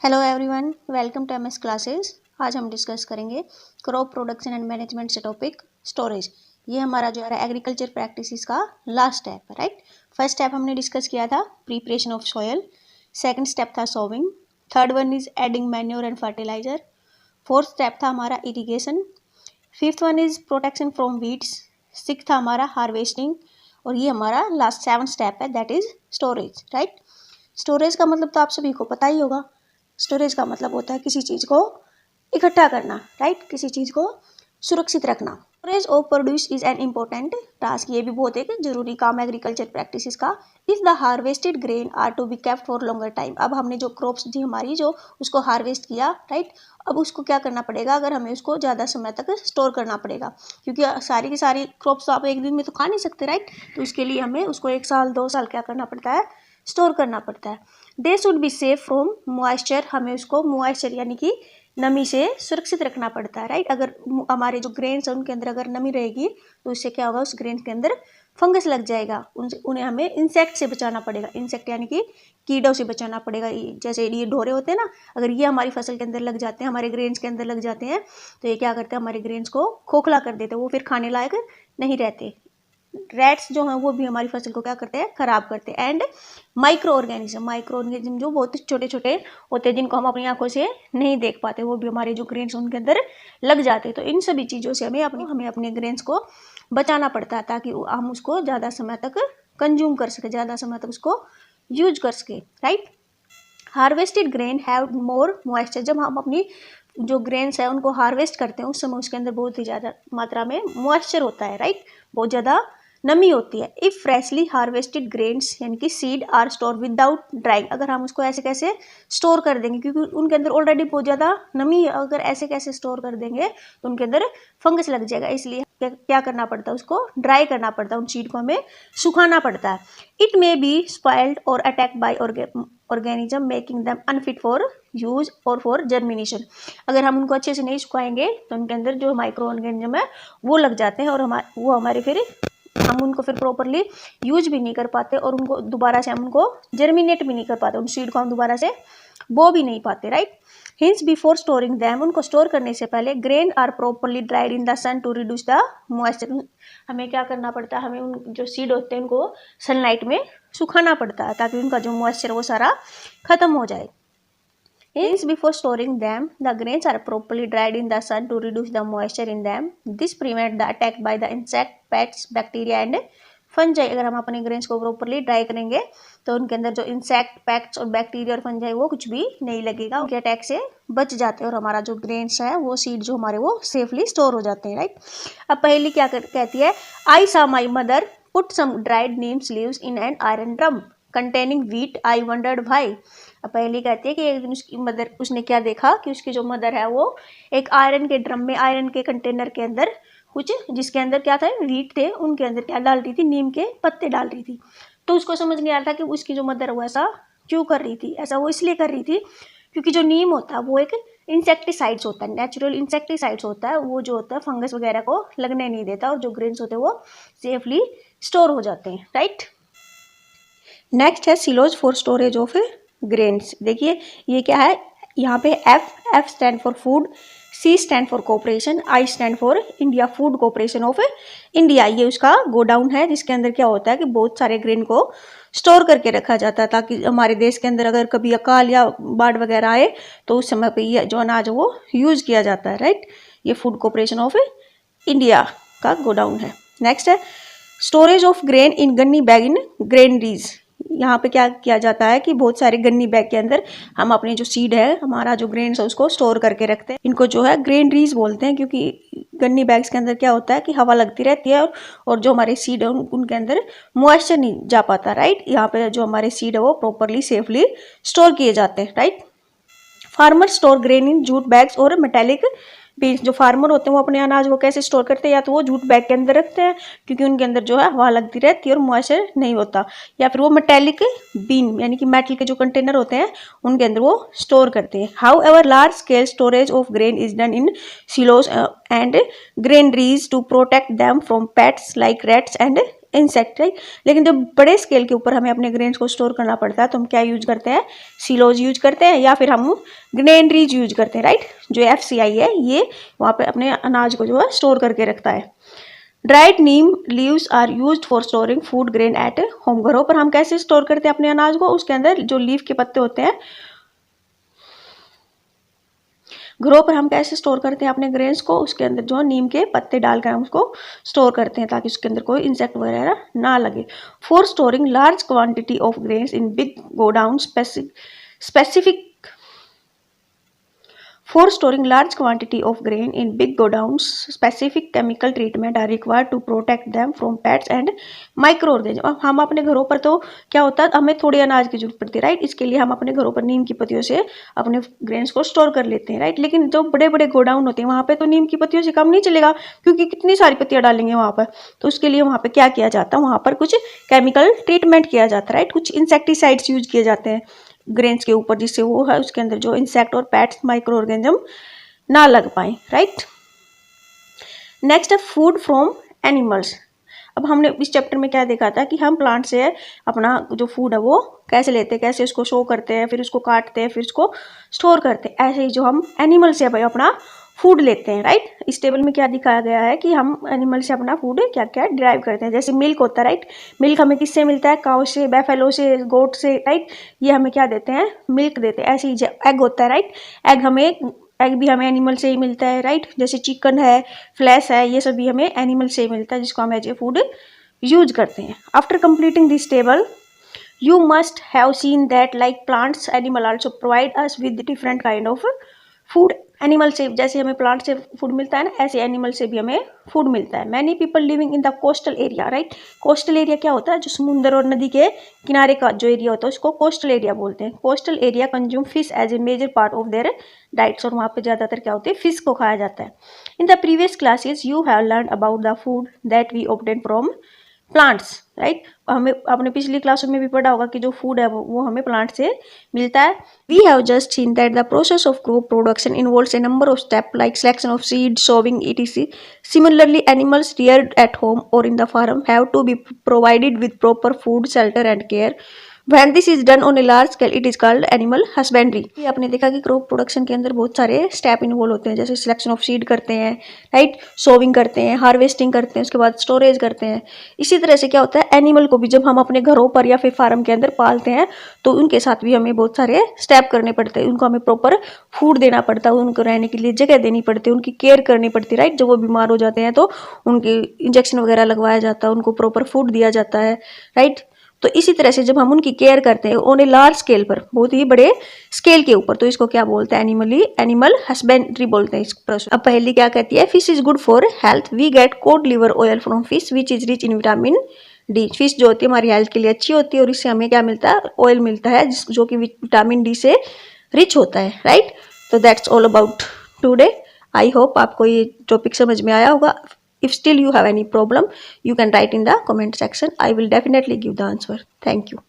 Hello everyone, welcome to MS classes. आज हम discuss करेंगे क्रॉप प्रोडक्शन एंड मैनेजमेंट से टॉपिक स्टोरेज। ये हमारा जो है एग्रीकल्चर प्रैक्टिसेस का लास्ट स्टेप है, राइट। फर्स्ट स्टेप हमने डिस्कस किया था preparation of soil, second step था sowing, third one is adding manure and fertiliser, fourth step था हमारा irrigation, fifth one is protection from weeds, six था हमारा हार्वेस्टिंग, और ये हमारा लास्ट सेवन स्टेप है, that is storage, right. Storage का मतलब तो आप सभी को पता ही होगा। स्टोरेज का मतलब होता है किसी चीज़ को इकट्ठा करना, राइट, किसी चीज़ को सुरक्षित रखना। Storage of produce is an important task, ये भी बहुत एक जरूरी काम है एग्रीकल्चर प्रैक्टिसेस का। If the harvested grain are to be kept for longer time, अब हमने जो क्रॉप्स थी हमारी जो उसको हार्वेस्ट किया, राइट, अब उसको क्या करना पड़ेगा, अगर हमें उसको ज़्यादा समय तक स्टोर करना पड़ेगा, क्योंकि सारी की सारी क्रॉप्स तो आप एक दिन में तो खा नहीं सकते, राइट। तो इसके लिए हमें उसको 1 साल 2 साल क्या करना पड़ता है, स्टोर करना पड़ता है। They should be safe from moisture, हमें उसको मॉइस्चर यानी कि नमी से सुरक्षित रखना पड़ता है, राइट। अगर हमारे जो ग्रेन्स है उनके अंदर अगर नमी रहेगी तो उससे क्या होगा, उस ग्रेन्स के अंदर फंगस लग जाएगा, उन्हें हमें इंसेक्ट से बचाना पड़ेगा। इंसेक्ट यानी कि कीड़ों से बचाना पड़ेगा। जैसे ये ढोरे होते हैं ना, अगर ये हमारी फसल के अंदर लग जाते हैं, हमारे ग्रेन्स के अंदर लग जाते हैं, तो ये क्या करते हैं, हमारे ग्रेन्स को खोखला कर देते हैं, वो फिर खाने लायक नहीं रहते। रैट्स जो हैं वो भी हमारी फसल को क्या करते हैं, खराब करते हैं। एंड माइक्रो ऑर्गेनिज्म जो बहुत छोटे छोटे होते हैं, जिनको हम अपनी आंखों से नहीं देख पाते, वो भी हमारे जो ग्रेन्स उनके अंदर लग जाते हैं। तो इन सभी चीज़ों से हमें अपने ग्रेन्स को बचाना पड़ता है, ताकि हम उसको ज़्यादा समय तक कंज्यूम कर सके, ज़्यादा समय तक उसको यूज कर सके, right. Harvested grain have more moisture, जब हम अपनी जो ग्रेन्स है उनको हार्वेस्ट करते हैं उस समय उसके अंदर बहुत ही ज़्यादा मात्रा में मॉइस्चर होता है, राइट, बहुत ज़्यादा नमी होती है। इफ फ्रेशली हार्वेस्टेड ग्रेन्स यानी कि seed are store without drying, अगर हम उसको ऐसे कैसे स्टोर कर देंगे, क्योंकि उनके अंदर ऑलरेडी बहुत ज़्यादा नमी है, अगर ऐसे कैसे स्टोर कर देंगे तो उनके अंदर फंगस लग जाएगा। इसलिए क्या करना पड़ता है, उसको ड्राई करना पड़ता है, उन सीड को हमें सुखाना पड़ता है। इट मे बी स्पॉइल्ड और attack by organism making them unfit for use और फॉर जर्मिनेशन, अगर हम उनको अच्छे से नहीं सुखाएंगे तो उनके अंदर जो माइक्रो ऑर्गेनिज्म है वो लग जाते हैं, और वो हमारे फिर हम उनको फिर प्रॉपरली यूज भी नहीं कर पाते, और उनको दोबारा से हम उनको जर्मिनेट भी नहीं कर पाते, उन सीड को हम दोबारा से बो भी नहीं पाते, right. Hence before storing them, उनको स्टोर करने से पहले grain are properly dried in the sun to reduce the moisture, हमें क्या करना पड़ता है, हमें उन जो सीड होते हैं उनको सनलाइट में सुखाना पड़ता है, ताकि उनका जो मॉइस्चर वो सारा खत्म हो जाए। Hence, before storing them, the grains are properly dried in the sun to reduce the moisture in them. This prevents the attack by the insect, pests, bacteria and fungi. अगर हम अपने ग्रेन्स को properly dry करेंगे तो उनके अंदर जो insect, pacts और बैक्टीरिया और फंजाई वो कुछ भी नहीं लगेगा, उनके अटैक से बच जाते हैं, और हमारा जो ग्रेन्स है वो सीड जो हमारे वो सेफली स्टोर हो जाते हैं, राइट। अब पहली क्या कहती है, I saw my mother put some dried neems leaves in an iron drum containing wheat, I wondered why. अब पहली कहती है कि एक दिन उसने क्या देखा कि उसकी जो मदर है वो एक आयरन के ड्रम में, आयरन के कंटेनर के अंदर कुछ, जिसके अंदर क्या था, व्हीट थे, उनके अंदर क्या डाल रही थी, नीम के पत्ते डाल रही थी। तो उसको समझ नहीं आ रहा था कि उसकी जो मदर है वो ऐसा क्यों कर रही थी। ऐसा वो इसलिए कर रही थी क्योंकि जो नीम होता है वो एक इंसेक्टिसाइड्स होता है, नेचुरल इंसेक्टिसाइड्स होता है, वो जो होता है फंगस वगैरह को लगने नहीं देता, और जो ग्रेन्स होते हैं वो सेफली स्टोर हो जाते हैं, राइट। नेक्स्ट है silos for storage of grains. देखिए ये क्या है, यहाँ पे F stand for food, C stand for cooperation, I stand for India, food cooperation of India. ये उसका गोडाउन है जिसके अंदर क्या होता है कि बहुत सारे ग्रेन को स्टोर करके रखा जाता है, ताकि हमारे देश के अंदर अगर कभी अकाल या बाढ़ वगैरह आए तो उस समय पे ये जो अनाज वो यूज किया जाता है, राइट। ये फूड कोऑपरेशन ऑफ इंडिया का गोडाउन है। नेक्स्ट है storage of grain in gunny bag in granaries. यहाँ पे क्या किया जाता है कि बहुत सारे गन्नी बैग के अंदर हम अपने जो सीड है, हमारा जो ग्रेन्स है उसको स्टोर करके रखते हैं। इनको जो है ग्रेनरीज बोलते हैं, क्योंकि गन्नी बैग्स के अंदर क्या होता है कि हवा लगती रहती है, और जो हमारे सीड है उनके अंदर मॉइस्चर नहीं जा पाता, राइट। यहाँ पे जो हमारे सीड है वो प्रॉपरली सेफली स्टोर किए जाते हैं, right. Farmer store grain in jute bags और मेटेलिक बीन्स। जो फार्मर होते हैं वो अपने अनाज को कैसे स्टोर करते हैं, या तो वो जूट बैग के अंदर रखते हैं क्योंकि उनके अंदर जो है हवा लगती रहती है और मॉइस्चर नहीं होता, या फिर वो मेटेलिक बीन यानी कि मेटल के जो कंटेनर होते हैं उनके अंदर वो स्टोर करते हैं। However large scale storage of grain is done in silos and granaries to protect them from pests like rats and insect, right. लेकिन जब बड़े स्केल के ऊपर हमें अपने ग्रेन्स को स्टोर करना पड़ता है तो हम क्या यूज करते हैं, सिलोज यूज करते हैं या फिर हम ग्रेनरीज यूज करते हैं, राइट। जो FCI है ये वहाँ पे अपने अनाज को जो है स्टोर करके रखता है। Dried neem leaves are used for storing food grain at home. घरों पर हम कैसे स्टोर करते हैं अपने अनाज को, उसके अंदर जो लीफ के पत्ते होते हैं, घरों पर हम कैसे स्टोर करते हैं अपने ग्रेन्स को, उसके अंदर जो नीम के पत्ते डालकर हम उसको स्टोर करते हैं ताकि उसके अंदर कोई इंसेक्ट वगैरह ना लगे। For storing large quantity of grains in big godown specific For storing large quantity of grain in big godowns, specific chemical treatment are required to protect them from pests and microorganisms। अब हम अपने घरों पर तो क्या होता है, हमें थोड़ी अनाज की जरूरत पड़ती है, राइट। इसके लिए हम अपने घरों पर नीम की पत्तियों से अपने ग्रेन्स को स्टोर कर लेते हैं, राइट। लेकिन जो बड़े बड़े गोडाउन होते हैं वहाँ पे तो नीम की पत्तियों से काम नहीं चलेगा, क्योंकि कितनी सारी पत्तियाँ डालेंगे वहाँ पर। तो उसके लिए वहाँ पर क्या किया जाता है, वहाँ पर कुछ केमिकल ट्रीटमेंट किया जाता है, राइट। कुछ इंसेक्टिसाइड्स यूज किए जाते हैं ग्रेन्स के ऊपर, जिससे वो है उसके अंदर जो इंसेक्ट और पेट्स माइक्रो ऑर्गेनिज्म ना लग पाए, राइट। नेक्स्ट है फूड फ्रॉम एनिमल्स। अब हमने इस चैप्टर में क्या देखा था कि हम प्लांट से अपना जो फूड है वो कैसे लेते हैं, कैसे उसको शो करते हैं, फिर उसको काटते हैं, फिर उसको स्टोर करते हैं। ऐसे ही जो हम एनिमल से भाई अपना फूड लेते हैं, राइट। इस टेबल में क्या दिखाया गया है कि हम एनिमल से अपना फूड क्या क्या डिराइव करते हैं। जैसे मिल्क होता है, राइट। मिल्क हमें किससे मिलता है, काउ से, बैफेलो से, गोट से, राइट। ये हमें क्या देते हैं, मिल्क देते हैं। ऐसे ही एग होता है, राइट। एग भी हमें एनिमल से ही मिलता है, राइट। जैसे चिकन है, फ्लैश है, ये सब भी हमें एनिमल से ही मिलता है, जिसको हम एज ए फूड यूज करते हैं। After completing this table you must have seen that like plants animal also provide us with different kind of food। Animal से जैसे हमें प्लांट से फूड मिलता है ना, ऐसे एनिमल से भी हमें फूड मिलता है। Many people living in the coastal area, right. Coastal area क्या होता है, जो समुद्र और नदी के किनारे का जो एरिया होता है उसको कोस्टल एरिया बोलते हैं। Coastal area consume fish as a major part of their diets, और वहाँ पे ज़्यादातर क्या होते हैं, फिश को खाया जाता है। In the previous classes you have learn about the food that we obtain from plants, right. हमें अपने पिछली क्लासों में भी पढ़ा होगा कि जो फूड है वो हमें प्लांट से मिलता है। We have just seen that the process of crop production involves a number of step like selection of seed, sowing etc। Similarly animals reared at home or in the farm have to be provided with proper food, shelter and care। When this is done on a large scale, it is called animal husbandry। ये आपने देखा कि crop production के अंदर बहुत सारे step involve होते हैं, जैसे सिलेक्शन ऑफ सीड करते हैं, राइट, सोविंग करते हैं, हार्वेस्टिंग करते हैं, उसके बाद स्टोरेज करते हैं। इसी तरह से क्या होता है, एनिमल को भी जब हम अपने घरों पर या फिर फार्म के अंदर पालते हैं तो उनके साथ भी हमें बहुत सारे स्टेप करने पड़ते हैं। उनको हमें प्रॉपर फूड देना पड़ता है, उनको रहने के लिए जगह देनी पड़ती है, उनकी केयर करनी पड़ती है, राइट। जब वो बीमार हो जाते हैं तो उनकी इंजेक्शन वगैरह लगवाया जाता है, उनको प्रॉपर फूड दिया जाता है, राइट। तो इसी तरह से जब हम उनकी केयर करते हैं ऑन ए लार्ज स्केल पर, बहुत ही बड़े स्केल के ऊपर, तो इसको क्या बोलते हैं, एनिमल हस्बेंड्री बोलते हैं इस प्रोसेस। अब पहली क्या कहती है, fish is good for health, we get cod liver oil from fish which is rich in vitamin D. Fish जो होती है हमारी हेल्थ के लिए अच्छी होती है और इससे हमें क्या मिलता है, ऑयल मिलता है जो कि विटामिन डी से रिच होता है, राइट। तो that's all about today. I hope आपको ये टॉपिक समझ में आया होगा। If still you have any problem, you can write in the comment section. I will definitely give the answer. Thank you.